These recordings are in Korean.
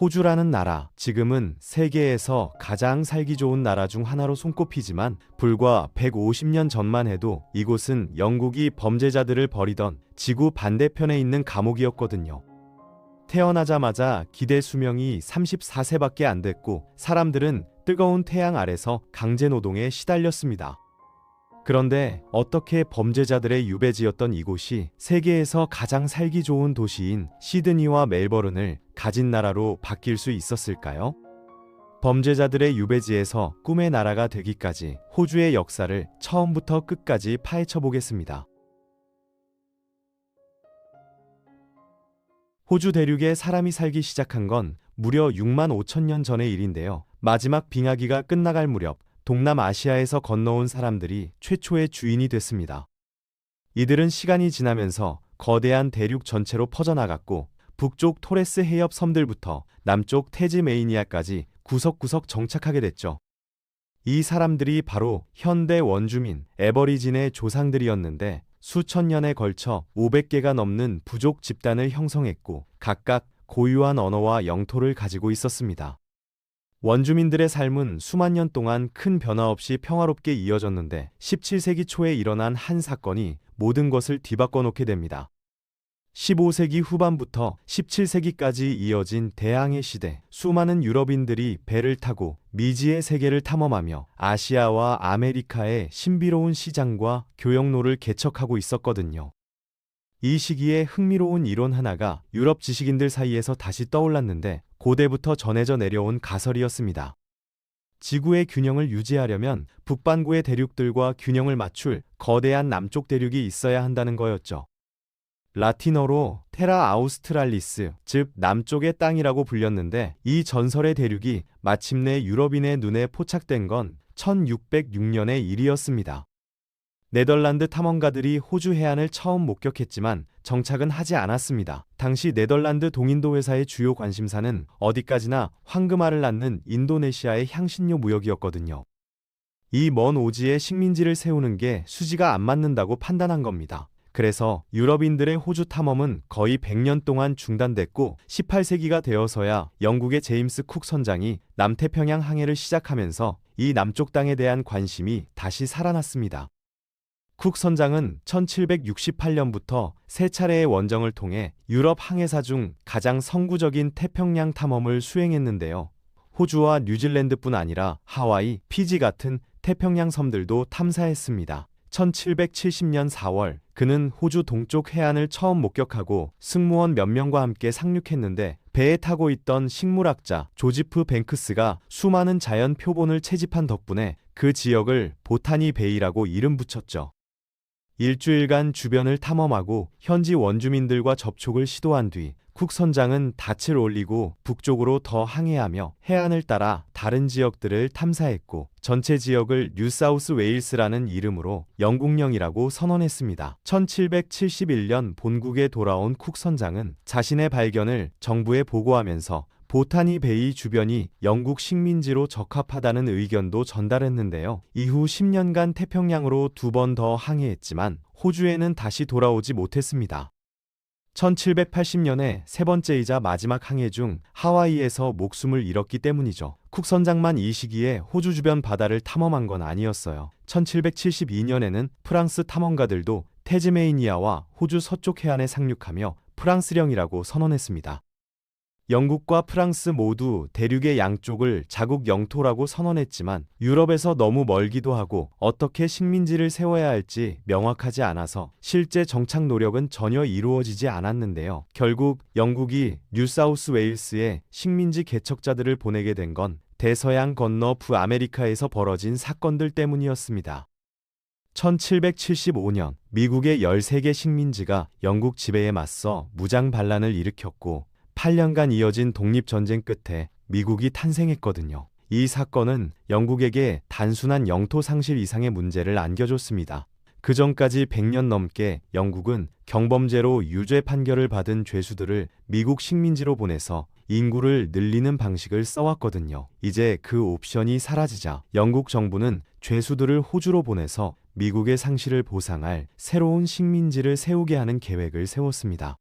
호주라는 나라, 지금은 세계에서 가장 살기 좋은 나라 중 하나로 손꼽히지만 불과 150년 전만 해도 이곳은 영국이 범죄자들을 버리던 지구 반대편에 있는 감옥이었거든요. 태어나자마자 기대 수명이 34세밖에 안 됐고 사람들은 뜨거운 태양 아래서 강제 노동에 시달렸습니다. 그런데 어떻게 범죄자들의 유배지였던 이곳이 세계에서 가장 살기 좋은 도시인 시드니와 멜버른을 가진 나라로 바뀔 수 있었을까요? 범죄자들의 유배지에서 꿈의 나라가 되기까지 호주의 역사를 처음부터 끝까지 파헤쳐 보겠습니다. 호주 대륙에 사람이 살기 시작한 건 무려 6만 5천 년 전의 일인데요. 마지막 빙하기가 끝나갈 무렵 동남아시아에서 건너온 사람들이 최초의 주인이 됐습니다. 이들은 시간이 지나면서 거대한 대륙 전체로 퍼져나갔고 북쪽 토레스 해협 섬들부터 남쪽 태즈메이니아까지 구석구석 정착하게 됐죠. 이 사람들이 바로 현대 원주민 애버리진의 조상들이었는데 수천 년에 걸쳐 500개가 넘는 부족 집단을 형성했고 각각 고유한 언어와 영토를 가지고 있었습니다. 원주민들의 삶은 수만 년 동안 큰 변화 없이 평화롭게 이어졌는데 17세기 초에 일어난 한 사건이 모든 것을 뒤바꿔 놓게 됩니다. 15세기 후반부터 17세기까지 이어진 대항해 시대, 수많은 유럽인들이 배를 타고 미지의 세계를 탐험하며 아시아와 아메리카의 신비로운 시장과 교역로를 개척하고 있었거든요. 이 시기에 흥미로운 이론 하나가 유럽 지식인들 사이에서 다시 떠올랐는데 고대부터 전해져 내려온 가설이었습니다. 지구의 균형을 유지하려면 북반구의 대륙들과 균형을 맞출 거대한 남쪽 대륙이 있어야 한다는 거였죠. 라틴어로 테라 아우스트랄리스, 즉 남쪽의 땅이라고 불렸는데 이 전설의 대륙이 마침내 유럽인의 눈에 포착된 건 1606년의 일이었습니다. 네덜란드 탐험가들이 호주 해안을 처음 목격했지만 정착은 하지 않았습니다. 당시 네덜란드 동인도 회사의 주요 관심사는 어디까지나 황금알을 낳는 인도네시아의 향신료 무역이었거든요. 이 먼 오지에 식민지를 세우는 게 수지가 안 맞는다고 판단한 겁니다. 그래서 유럽인들의 호주 탐험은 거의 100년 동안 중단됐고 18세기가 되어서야 영국의 제임스 쿡 선장이 남태평양 항해를 시작하면서 이 남쪽 땅에 대한 관심이 다시 살아났습니다. 쿡 선장은 1768년부터 세 차례의 원정을 통해 유럽 항해사 중 가장 선구적인 태평양 탐험을 수행했는데요. 호주와 뉴질랜드뿐 아니라 하와이, 피지 같은 태평양 섬들도 탐사했습니다. 1770년 4월 그는 호주 동쪽 해안을 처음 목격하고 승무원 몇 명과 함께 상륙했는데 배에 타고 있던 식물학자 조지프 뱅크스가 수많은 자연 표본을 채집한 덕분에 그 지역을 보타니 베이라고 이름 붙였죠. 일주일간 주변을 탐험하고 현지 원주민들과 접촉을 시도한 뒤 쿡 선장은 닻을 올리고 북쪽으로 더 항해하며 해안을 따라 다른 지역들을 탐사했고 전체 지역을 뉴사우스 웨일스라는 이름으로 영국령이라고 선언했습니다. 1771년 본국에 돌아온 쿡 선장은 자신의 발견을 정부에 보고하면서 보타니 베이 주변이 영국 식민지로 적합하다는 의견도 전달했는데요. 이후 10년간 태평양으로 2번 더 항해했지만 호주에는 다시 돌아오지 못했습니다. 1780년에 세 번째이자 마지막 항해 중 하와이에서 목숨을 잃었기 때문이죠. 쿡 선장만 이 시기에 호주 주변 바다를 탐험한 건 아니었어요. 1772년에는 프랑스 탐험가들도 태즈메이니아와 호주 서쪽 해안에 상륙하며 프랑스령이라고 선언했습니다. 영국과 프랑스 모두 대륙의 양쪽을 자국 영토라고 선언했지만 유럽에서 너무 멀기도 하고 어떻게 식민지를 세워야 할지 명확하지 않아서 실제 정착 노력은 전혀 이루어지지 않았는데요. 결국 영국이 뉴사우스 웨일스에 식민지 개척자들을 보내게 된 건 대서양 건너 북아메리카에서 벌어진 사건들 때문이었습니다. 1775년 미국의 13개 식민지가 영국 지배에 맞서 무장 반란을 일으켰고 8년간 이어진 독립전쟁 끝에 미국이 탄생했거든요. 이 사건은 영국에게 단순한 영토 상실 이상의 문제를 안겨줬습니다. 그 전까지 100년 넘게 영국은 경범죄로 유죄 판결을 받은 죄수들을 미국 식민지로 보내서 인구를 늘리는 방식을 써왔거든요. 이제 그 옵션이 사라지자 영국 정부는 죄수들을 호주로 보내서 미국의 상실을 보상할 새로운 식민지를 세우게 하는 계획을 세웠습니다.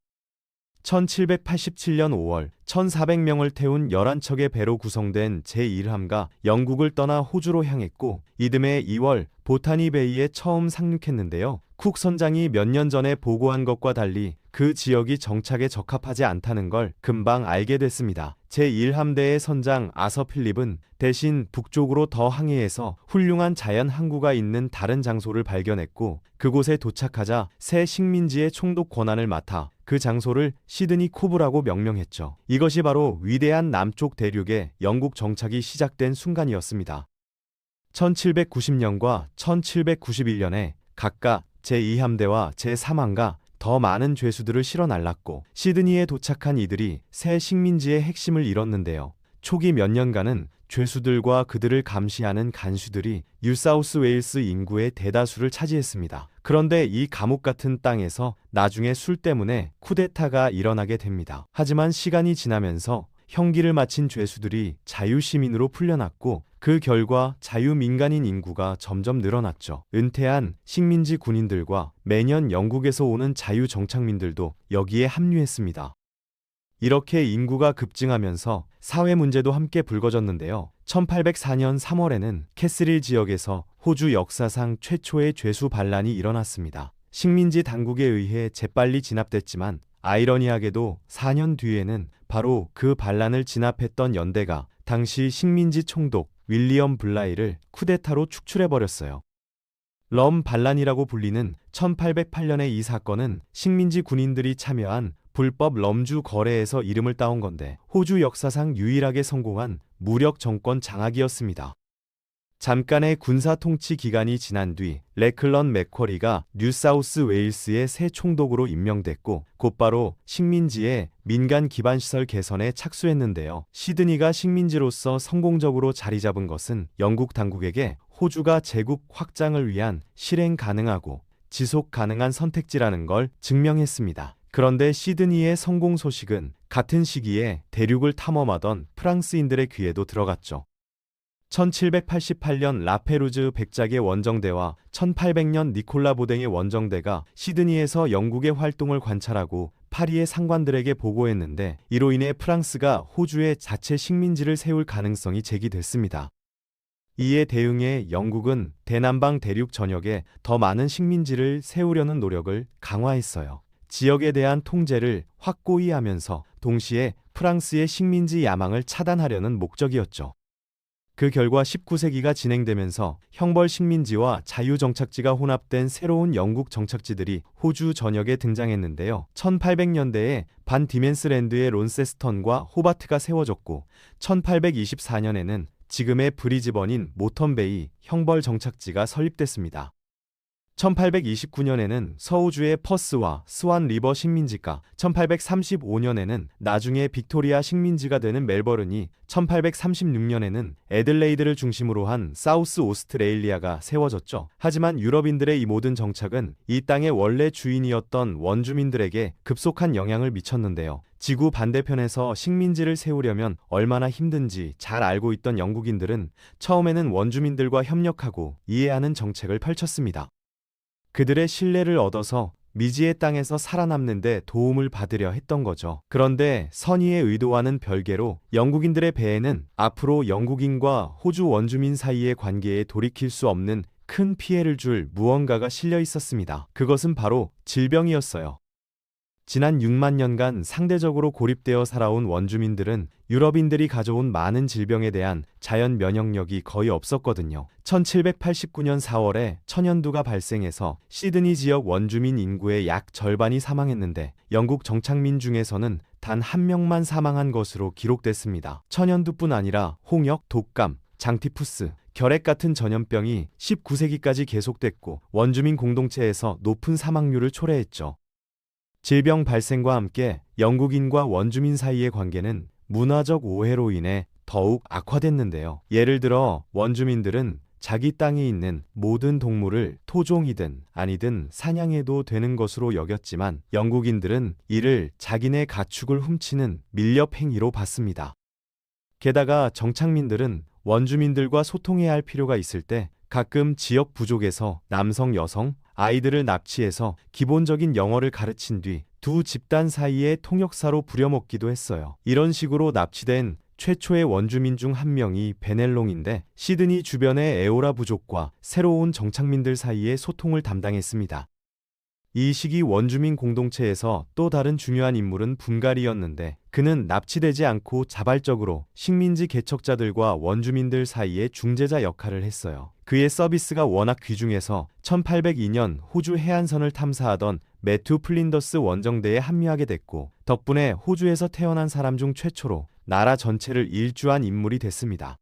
1787년 5월 1,400명을 태운 11척의 배로 구성된 제1함가 영국을 떠나 호주로 향했고 이듬해 2월 보타니 베이에 처음 상륙했는데요. 쿡 선장이 몇 년 전에 보고한 것과 달리 그 지역이 정착에 적합하지 않다는 걸 금방 알게 됐습니다. 제1함대의 선장 아서 필립은 대신 북쪽으로 더 항해해서 훌륭한 자연 항구가 있는 다른 장소를 발견했고 그곳에 도착하자 새 식민지의 총독 권한을 맡아 그 장소를 시드니 코브라고 명명했죠. 이것이 바로 위대한 남쪽 대륙의 영국 정착이 시작된 순간이었습니다. 1790년과 1791년에 각각 제2함대와 제3함가 더 많은 죄수들을 실어 날랐고 시드니에 도착한 이들이 새 식민지의 핵심을 이뤘는데요. 초기 몇 년간은 죄수들과 그들을 감시하는 간수들이 뉴사우스 웨일스 인구의 대다수를 차지했습니다. 그런데 이 감옥 같은 땅에서 나중에 술 때문에 쿠데타가 일어나게 됩니다. 하지만 시간이 지나면서 형기를 마친 죄수들이 자유시민으로 풀려났고 그 결과 자유민간인 인구가 점점 늘어났죠. 은퇴한 식민지 군인들과 매년 영국에서 오는 자유정착민들도 여기에 합류했습니다. 이렇게 인구가 급증하면서 사회 문제도 함께 불거졌는데요. 1804년 3월에는 캐스릴 지역에서 호주 역사상 최초의 죄수 반란이 일어났습니다. 식민지 당국에 의해 재빨리 진압됐지만 아이러니하게도 4년 뒤에는 바로 그 반란을 진압했던 연대가 당시 식민지 총독 윌리엄 블라이를 쿠데타로 축출해버렸어요. 럼 반란이라고 불리는 1808년의 이 사건은 식민지 군인들이 참여한 불법 럼주 거래에서 이름을 따온 건데 호주 역사상 유일하게 성공한 무력 정권 장악이었습니다. 잠깐의 군사 통치 기간이 지난 뒤 레클런 맥쿼리가 뉴사우스 웨일스의 새 총독으로 임명됐고 곧바로 식민지의 민간 기반 시설 개선에 착수했는데요. 시드니가 식민지로서 성공적으로 자리 잡은 것은 영국 당국에게 호주가 제국 확장을 위한 실행 가능하고 지속 가능한 선택지라는 걸 증명했습니다. 그런데 시드니의 성공 소식은 같은 시기에 대륙을 탐험하던 프랑스인들의 귀에도 들어갔죠. 1788년 라페루즈 백작의 원정대와 1800년 니콜라 보댕의 원정대가 시드니에서 영국의 활동을 관찰하고 파리의 상관들에게 보고했는데 이로 인해 프랑스가 호주에 자체 식민지를 세울 가능성이 제기됐습니다. 이에 대응해 영국은 대남방 대륙 전역에 더 많은 식민지를 세우려는 노력을 강화했어요. 지역에 대한 통제를 확고히 하면서 동시에 프랑스의 식민지 야망을 차단하려는 목적이었죠. 그 결과 19세기가 진행되면서 형벌 식민지와 자유정착지가 혼합된 새로운 영국 정착지들이 호주 전역에 등장했는데요. 1800년대에 반 디멘스랜드의 론세스턴과 호바트가 세워졌고 1824년에는 지금의 브리즈번인 모턴베이 형벌 정착지가 설립됐습니다. 1829년에는 서우주의 퍼스와 스완 리버 식민지가, 1835년에는 나중에 빅토리아 식민지가 되는 멜버른이, 1836년에는 애들레이드를 중심으로 한 사우스 오스트레일리아가 세워졌죠. 하지만 유럽인들의 이 모든 정착은 이 땅의 원래 주인이었던 원주민들에게 급속한 영향을 미쳤는데요. 지구 반대편에서 식민지를 세우려면 얼마나 힘든지 잘 알고 있던 영국인들은 처음에는 원주민들과 협력하고 이해하는 정책을 펼쳤습니다. 그들의 신뢰를 얻어서 미지의 땅에서 살아남는 데 도움을 받으려 했던 거죠. 그런데 선의의 의도와는 별개로 영국인들의 배에는 앞으로 영국인과 호주 원주민 사이의 관계에 돌이킬 수 없는 큰 피해를 줄 무언가가 실려 있었습니다. 그것은 바로 질병이었어요. 지난 6만 년간 상대적으로 고립되어 살아온 원주민들은 유럽인들이 가져온 많은 질병에 대한 자연 면역력이 거의 없었거든요. 1789년 4월에 천연두가 발생해서 시드니 지역 원주민 인구의 약 절반이 사망했는데 영국 정착민 중에서는 단 한 명만 사망한 것으로 기록됐습니다. 천연두뿐 아니라 홍역, 독감, 장티푸스, 결핵 같은 전염병이 19세기까지 계속됐고 원주민 공동체에서 높은 사망률을 초래했죠. 질병 발생과 함께 영국인과 원주민 사이의 관계는 문화적 오해로 인해 더욱 악화됐는데요. 예를 들어 원주민들은 자기 땅에 있는 모든 동물을 토종이든 아니든 사냥해도 되는 것으로 여겼지만 영국인들은 이를 자기네 가축을 훔치는 밀렵 행위로 봤습니다. 게다가 정착민들은 원주민들과 소통해야 할 필요가 있을 때 가끔 지역 부족에서 남성, 여성, 아이들을 납치해서 기본적인 영어를 가르친 뒤 두 집단 사이에 통역사로 부려먹기도 했어요. 이런 식으로 납치된 최초의 원주민 중 한 명이 베넬롱인데 시드니 주변의 에오라 부족과 새로운 정착민들 사이의 소통을 담당했습니다. 이 시기 원주민 공동체에서 또 다른 중요한 인물은 분갈이였는데 그는 납치되지 않고 자발적으로 식민지 개척자들과 원주민들 사이의 중재자 역할을 했어요. 그의 서비스가 워낙 귀중해서 1802년 호주 해안선을 탐사하던 매튜 플린더스 원정대에 합류하게 됐고 덕분에 호주에서 태어난 사람 중 최초로 나라 전체를 일주한 인물이 됐습니다.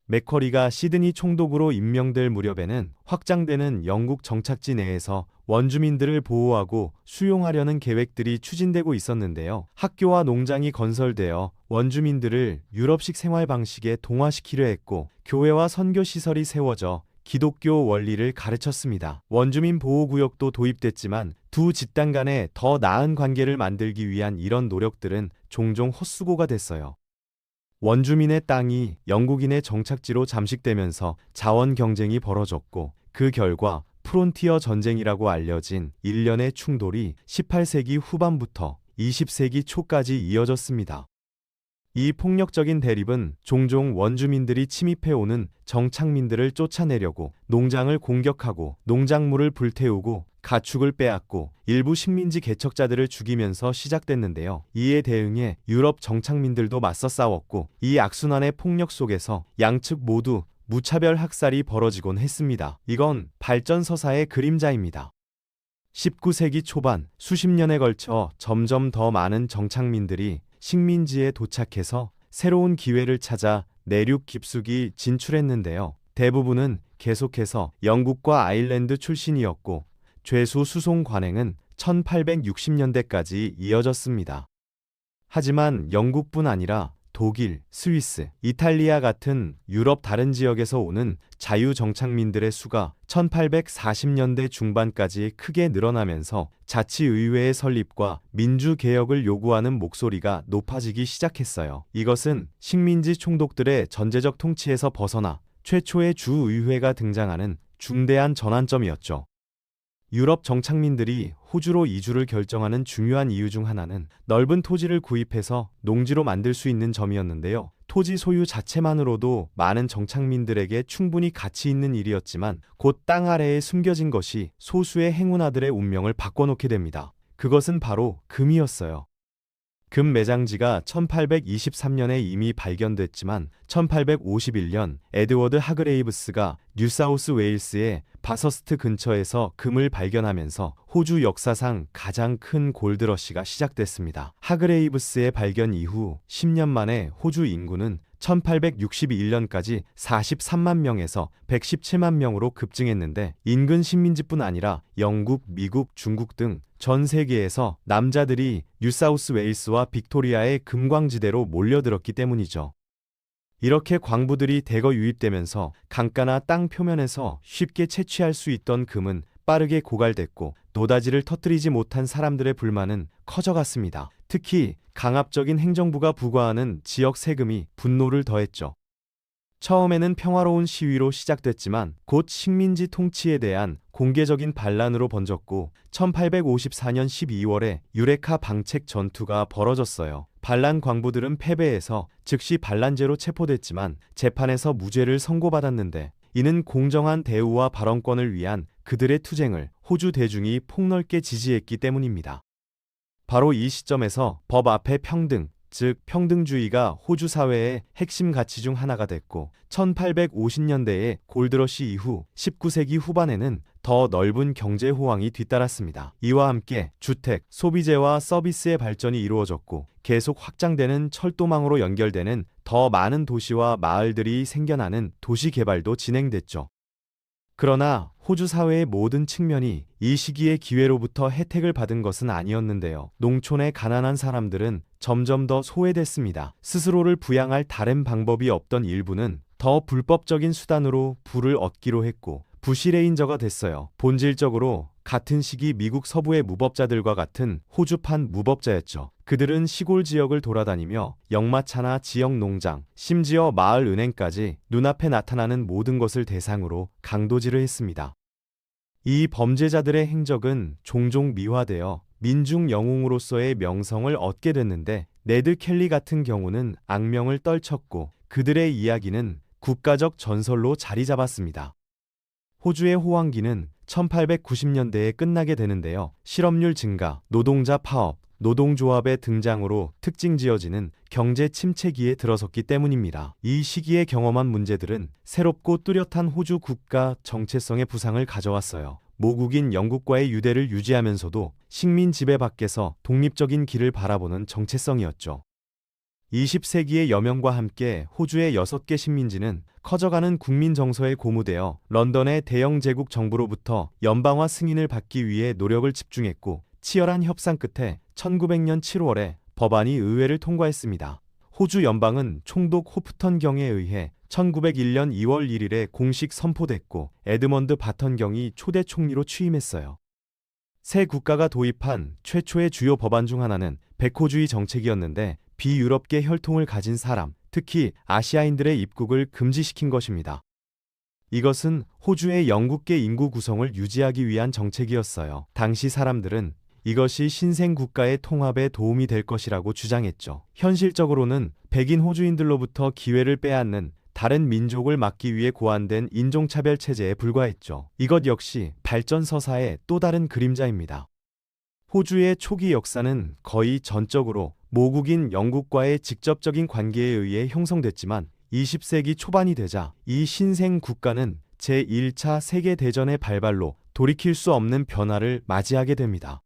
맥커리가 시드니 총독으로 임명될 무렵에는 확장되는 영국 정착지 내에서 원주민들을 보호하고 수용하려는 계획들이 추진되고 있었는데요. 학교와 농장이 건설되어 원주민들을 유럽식 생활 방식에 동화시키려 했고 교회와 선교 시설이 세워져 기독교 원리를 가르쳤습니다. 원주민 보호구역도 도입됐지만 두 집단 간에 더 나은 관계를 만들기 위한 이런 노력들은 종종 헛수고가 됐어요. 원주민의 땅이 영국인의 정착지로 잠식되면서 자원 경쟁이 벌어졌고 그 결과 프론티어 전쟁이라고 알려진 일련의 충돌이 18세기 후반부터 20세기 초까지 이어졌습니다. 이 폭력적인 대립은 종종 원주민들이 침입해오는 정착민들을 쫓아내려고 농장을 공격하고 농작물을 불태우고 가축을 빼앗고 일부 식민지 개척자들을 죽이면서 시작됐는데요. 이에 대응해 유럽 정착민들도 맞서 싸웠고 이 악순환의 폭력 속에서 양측 모두 무차별 학살이 벌어지곤 했습니다. 이건 발전서사의 그림자입니다. 19세기 초반 수십 년에 걸쳐 점점 더 많은 정착민들이 식민지에 도착해서 새로운 기회를 찾아 내륙 깊숙이 진출했는데요. 대부분은 계속해서 영국과 아일랜드 출신이었고 죄수 수송 관행은 1860년대까지 이어졌습니다. 하지만 영국뿐 아니라 독일, 스위스, 이탈리아 같은 유럽 다른 지역에서 오는 자유정착민들의 수가 1840년대 중반까지 크게 늘어나면서 자치의회의 설립과 민주개혁을 요구하는 목소리가 높아지기 시작했어요. 이것은 식민지 총독들의 전제적 통치에서 벗어나 최초의 주의회가 등장하는 중대한 전환점이었죠. 유럽 정착민들이 호주로 이주를 결정하는 중요한 이유 중 하나는 넓은 토지를 구입해서 농지로 만들 수 있는 점이었는데요. 토지 소유 자체만으로도 많은 정착민들에게 충분히 가치 있는 일이었지만 곧 땅 아래에 숨겨진 것이 소수의 행운아들의 운명을 바꿔놓게 됩니다. 그것은 바로 금이었어요. 금 매장지가 1823년에 이미 발견됐지만 1851년 에드워드 하그레이브스가 뉴사우스 웨일스의 바서스트 근처에서 금을 발견하면서 호주 역사상 가장 큰 골드러시가 시작됐습니다. 하그레이브스의 발견 이후 10년 만에 호주 인구는 1861년까지 43만 명에서 117만 명으로 급증했는데 인근 식민지뿐 아니라 영국, 미국, 중국 등 전 세계에서 남자들이 뉴사우스 웨일스와 빅토리아의 금광지대로 몰려들었기 때문이죠. 이렇게 광부들이 대거 유입되면서 강가나 땅 표면에서 쉽게 채취할 수 있던 금은 빠르게 고갈됐고 노다지를 터뜨리지 못한 사람들의 불만은 커져갔습니다. 특히 강압적인 행정부가 부과하는 지역 세금이 분노를 더했죠. 처음에는 평화로운 시위로 시작됐지만 곧 식민지 통치에 대한 공개적인 반란으로 번졌고 1854년 12월에 유레카 방책 전투가 벌어졌어요. 반란 광부들은 패배해서 즉시 반란죄로 체포됐지만 재판에서 무죄를 선고받았는데 이는 공정한 대우와 발언권을 위한 그들의 투쟁을 호주 대중이 폭넓게 지지했기 때문입니다. 바로 이 시점에서 법 앞에 평등, 즉 평등주의가 호주 사회의 핵심 가치 중 하나가 됐고 1850년대의 골드러시 이후 19세기 후반에는 더 넓은 경제 호황이 뒤따랐습니다. 이와 함께 주택, 소비재와 서비스의 발전이 이루어졌고 계속 확장되는 철도망으로 연결되는 더 많은 도시와 마을들이 생겨나는 도시 개발도 진행됐죠. 그러나 호주 사회의 모든 측면이 이 시기의 기회로부터 혜택을 받은 것은 아니었는데요. 농촌의 가난한 사람들은 점점 더 소외됐습니다. 스스로를 부양할 다른 방법이 없던 일부는 더 불법적인 수단으로 부를 얻기로 했고 부시레인저가 됐어요. 본질적으로 같은 시기 미국 서부의 무법자들과 같은 호주판 무법자였죠. 그들은 시골 지역을 돌아다니며 역마차나 지역 농장, 심지어 마을 은행까지 눈앞에 나타나는 모든 것을 대상으로 강도질을 했습니다. 이 범죄자들의 행적은 종종 미화되어 민중 영웅으로서의 명성을 얻게 됐는데 네드 켈리 같은 경우는 악명을 떨쳤고 그들의 이야기는 국가적 전설로 자리 잡았습니다. 호주의 호황기는 1890년대에 끝나게 되는데요. 실업률 증가, 노동자 파업, 노동조합의 등장으로 특징 지어지는 경제 침체기에 들어섰기 때문입니다. 이 시기에 경험한 문제들은 새롭고 뚜렷한 호주 국가 정체성의 부상을 가져왔어요. 모국인 영국과의 유대를 유지하면서도 식민 지배 밖에서 독립적인 길을 바라보는 정체성이었죠. 20세기의 여명과 함께 호주의 6개 식민지는 커져가는 국민 정서에 고무되어 런던의 대영 제국 정부로부터 연방화 승인을 받기 위해 노력을 집중했고 치열한 협상 끝에 1900년 7월에 법안이 의회를 통과했습니다. 호주 연방은 총독 호프턴 경에 의해 1901년 2월 1일에 공식 선포됐고 에드먼드 바턴 경이 초대 총리로 취임했어요. 새 국가가 도입한 최초의 주요 법안 중 하나는 백호주의 정책이었는데 비유럽계 혈통을 가진 사람, 특히 아시아인들의 입국을 금지시킨 것입니다. 이것은 호주의 영국계 인구 구성을 유지하기 위한 정책이었어요. 당시 사람들은 이것이 신생 국가의 통합에 도움이 될 것이라고 주장했죠. 현실적으로는 백인 호주인들로부터 기회를 빼앗는 다른 민족을 막기 위해 고안된 인종차별 체제에 불과했죠. 이것 역시 발전 서사의 또 다른 그림자입니다. 호주의 초기 역사는 거의 전적으로 모국인 영국과의 직접적인 관계에 의해 형성됐지만 20세기 초반이 되자 이 신생 국가는 제1차 세계대전의 발발로 돌이킬 수 없는 변화를 맞이하게 됩니다.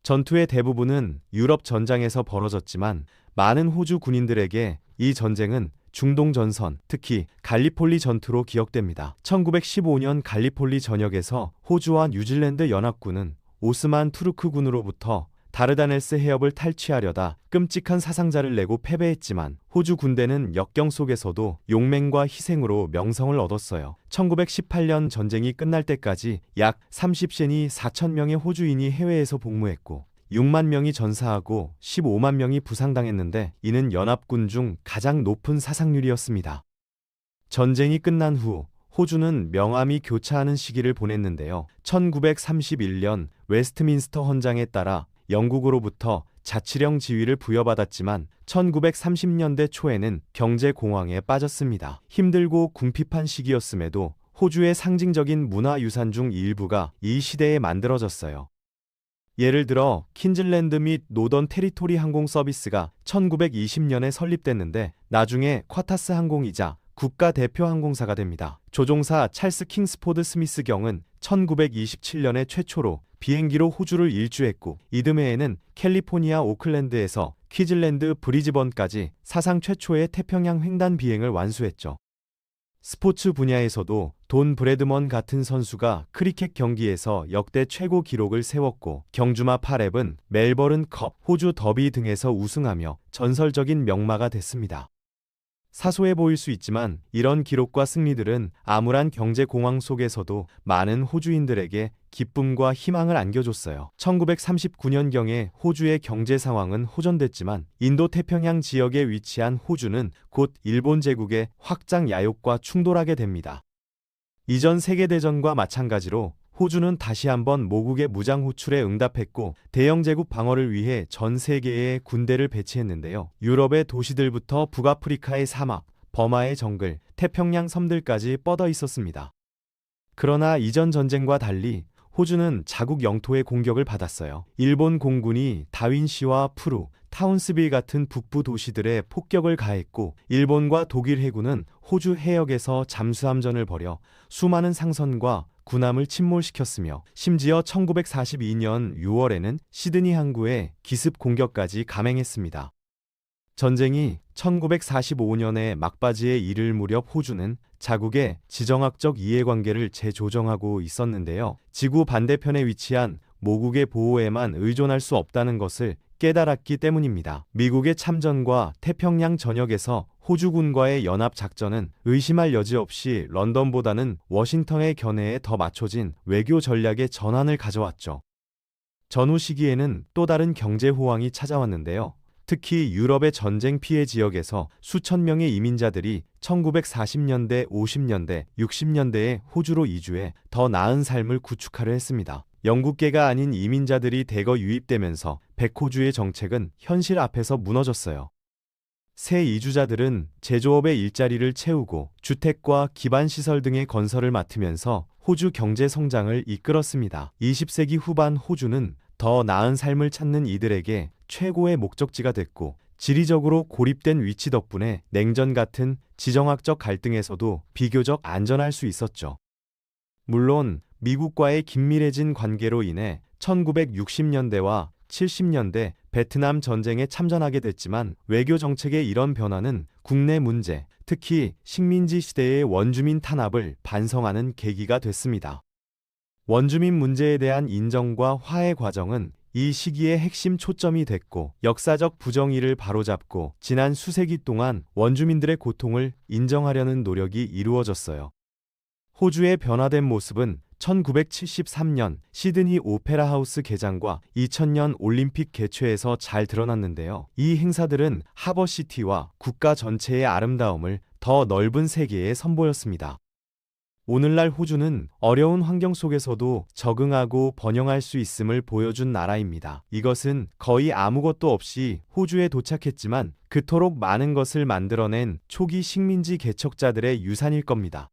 전투의 대부분은 유럽 전장에서 벌어졌지만 많은 호주 군인들에게 이 전쟁은 중동 전선, 특히 갈리폴리 전투로 기억됩니다. 1915년 갈리폴리 전역에서 호주와 뉴질랜드 연합군은 오스만 투르크군으로부터 다르다넬스 해협을 탈취하려다 끔찍한 사상자를 내고 패배했지만 호주 군대는 역경 속에서도 용맹과 희생으로 명성을 얻었어요. 1918년 전쟁이 끝날 때까지 약 30셴이 4천 명의 호주인이 해외에서 복무했고 6만 명이 전사하고 15만 명이 부상당했는데 이는 연합군 중 가장 높은 사상률이었습니다. 전쟁이 끝난 후 호주는 명함이 교차하는 시기를 보냈는데요. 1931년 웨스트민스터 헌장에 따라 영국으로부터 자치령 지위를 부여받았지만 1930년대 초에는 경제 공황에 빠졌습니다. 힘들고 궁핍한 시기였음에도 호주의 상징적인 문화유산 중 일부가 이 시대에 만들어졌어요. 예를 들어 퀸즐랜드 및 노던 테리토리 항공 서비스가 1920년에 설립됐는데 나중에 쿼타스 항공이자 국가대표 항공사가 됩니다. 조종사 찰스 킹스포드 스미스 경은 1927년에 최초로 비행기로 호주를 일주했고 이듬해에는 캘리포니아 오클랜드에서 퀴즐랜드 브리즈번까지 사상 최초의 태평양 횡단 비행을 완수했죠. 스포츠 분야에서도 돈 브래드먼 같은 선수가 크리켓 경기에서 역대 최고 기록을 세웠고 경주마 파랩은 멜버른 컵, 호주 더비 등에서 우승하며 전설적인 명마가 됐습니다. 사소해 보일 수 있지만 이런 기록과 승리들은 암울한 경제 공황 속에서도 많은 호주인들에게 기쁨과 희망을 안겨줬어요. 1939년경에 호주의 경제 상황은 호전됐지만 인도 태평양 지역에 위치한 호주는 곧 일본 제국의 확장 야욕과 충돌하게 됩니다. 이전 세계대전과 마찬가지로 호주는 다시 한번 모국의 무장 호출에 응답했고 대영 제국 방어를 위해 전 세계에 군대를 배치했는데요. 유럽의 도시들부터 북아프리카의 사막, 버마의 정글, 태평양 섬들까지 뻗어 있었습니다. 그러나 이전 전쟁과 달리 호주는 자국 영토의 공격을 받았어요. 일본 공군이 다윈시와 프루, 타운스빌 같은 북부 도시들에 폭격을 가했고 일본과 독일 해군은 호주 해역에서 잠수함전을 벌여 수많은 상선과 군함을 침몰시켰으며 심지어 1942년 6월에는 시드니 항구에 기습 공격까지 감행했습니다. 전쟁이 1945년에 막바지에 이를 무렵 호주는 자국의 지정학적 이해관계를 재조정하고 있었는데요. 지구 반대편에 위치한 모국의 보호에만 의존할 수 없다는 것을 깨달았기 때문입니다. 미국의 참전과 태평양 전역에서 호주군과의 연합작전은 의심할 여지 없이 런던보다는 워싱턴의 견해에 더 맞춰진 외교 전략의 전환을 가져왔죠. 전후 시기에는 또 다른 경제 호황이 찾아왔는데요. 특히 유럽의 전쟁 피해 지역에서 수천 명의 이민자들이 1940년대, 50년대, 60년대에 호주로 이주해 더 나은 삶을 구축하려 했습니다. 영국계가 아닌 이민자들이 대거 유입되면서 백호주의 정책은 현실 앞에서 무너졌어요. 새 이주자들은 제조업의 일자리를 채우고 주택과 기반시설 등의 건설을 맡으면서 호주 경제 성장을 이끌었습니다. 20세기 후반 호주는 더 나은 삶을 찾는 이들에게 최고의 목적지가 됐고, 지리적으로 고립된 위치 덕분에 냉전 같은 지정학적 갈등에서도 비교적 안전할 수 있었죠. 물론 미국과의 긴밀해진 관계로 인해 1960년대와 70년대 베트남 전쟁에 참전하게 됐지만, 외교 정책의 이런 변화는 국내 문제, 특히 식민지 시대의 원주민 탄압을 반성하는 계기가 됐습니다. 원주민 문제에 대한 인정과 화해 과정은 이 시기의 핵심 초점이 됐고, 역사적 부정의를 바로잡고 지난 수세기 동안 원주민들의 고통을 인정하려는 노력이 이루어졌어요. 호주의 변화된 모습은 1973년 시드니 오페라 하우스 개장과 2000년 올림픽 개최에서 잘 드러났는데요. 이 행사들은 하버시티와 국가 전체의 아름다움을 더 넓은 세계에 선보였습니다. 오늘날 호주는 어려운 환경 속에서도 적응하고 번영할 수 있음을 보여준 나라입니다. 이것은 거의 아무것도 없이 호주에 도착했지만 그토록 많은 것을 만들어낸 초기 식민지 개척자들의 유산일 겁니다.